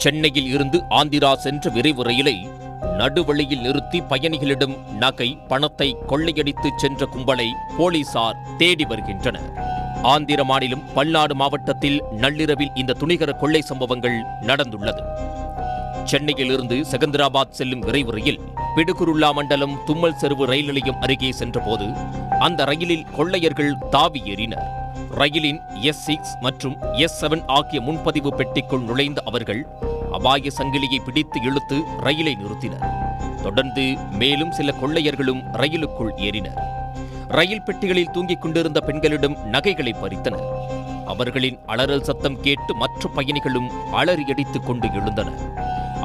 சென்னையில் இருந்து ஆந்திரா சென்ற விரைவு ரயிலை நடுவழியில் நிறுத்தி பயணிகளிடம் நகை பணத்தை கொள்ளையடித்துச் சென்ற கும்பலை போலீசார் தேடி வருகின்றனர். ஆந்திர மாநிலம் பல்நாடு மாவட்டத்தில் நள்ளிரவில் இந்த துணிகர கொள்ளை சம்பவங்கள் நடந்துள்ளது. சென்னையிலிருந்து செகந்திராபாத் செல்லும் விரைவு ரயில் பிடுகுருல்லா மண்டலம் தும்மல் செருவு ரயில் நிலையம் அருகே சென்றபோது அந்த ரயிலில் கொள்ளையர்கள் தாவி ஏறினர். ரயிலின் S6 மற்றும் S7 ஆகிய முன்பதிவு பெட்டிக்குள் நுழைந்த அவர்கள் அபாய சங்கிலியை பிடித்து இழுத்து ரயிலை நிறுத்தினர். தொடர்ந்து மேலும் சில கொள்ளையர்களும் ரயிலுக்குள் ஏறினர். ரயில் பெட்டிகளில் தூங்கிக் கொண்டிருந்த பெண்களிடம் நகைகளை பறித்தனர். அவர்களின் அலறல் சத்தம் கேட்டு மற்ற பயணிகளும் அலறியடித்துக் கொண்டு எழுந்தனர்.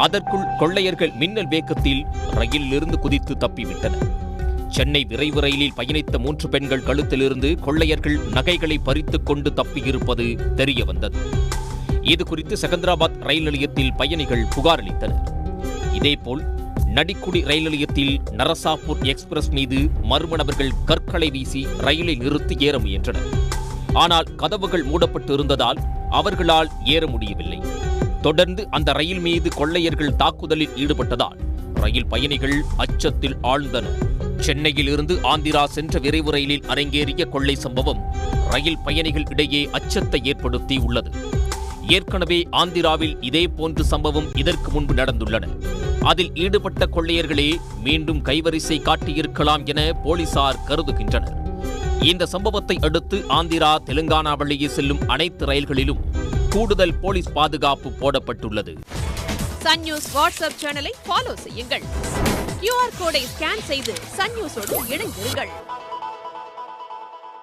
அதற்குள் கொள்ளையர்கள் மின்னல் வேகத்தில் ரயிலிலிருந்து குதித்து தப்பிவிட்டனர். சென்னை விரைவு ரயிலில் பயணித்த 3 பெண்கள் கழுத்திலிருந்து கொள்ளையர்கள் நகைகளை பறித்துக் கொண்டு தப்பியிருப்பது தெரியவந்தது. இதுகுறித்து செகந்திராபாத் ரயில் நிலையத்தில் பயணிகள் புகார் அளித்தனர். இதேபோல் நடிக்குடி ரயில் நிலையத்தில் நரசாபூர் எக்ஸ்பிரஸ் மீது மர்ம நபர்கள் கற்களை வீசி ரயிலை நிறுத்தி ஏற முயன்றனர். ஆனால் கதவுகள் மூடப்பட்டு இருந்ததால் அவர்களால் ஏற முடியவில்லை. தொடர்ந்து அந்த ரயில் மீது கொள்ளையர்கள் தாக்குதலில் ஈடுபட்டதால் ரயில் பயணிகள் அச்சத்தில் ஆழ்ந்தனர். சென்னையில் இருந்து ஆந்திரா சென்ற விரைவு ரயிலில் அரங்கேறிய கொள்ளை சம்பவம் ரயில் பயணிகள் இடையே அச்சத்தை ஏற்படுத்தி உள்ளது. ஏற்கனவே ஆந்திராவில் இதேபோன்ற சம்பவம் இதற்கு முன்பு நடந்துள்ளன. அதில் ஈடுபட்ட கொள்ளையர்களே மீண்டும் கைவரிசை காட்டியிருக்கலாம் என போலீசார் கருதுகின்றனர். இந்த சம்பவத்தை அடுத்து ஆந்திரா தெலுங்கானா வழியே செல்லும் அனைத்து ரயில்களிலும் கூடுதல் போலீஸ் பாதுகாப்பு போடப்பட்டுள்ளது. சன் நியூஸ் வாட்ஸ்அப் சேனலை ஃபாலோ செய்யுங்கள். QR கோடை ஸ்கேன் செய்து சன் நியூஸோடு இணைந்திருங்கள்.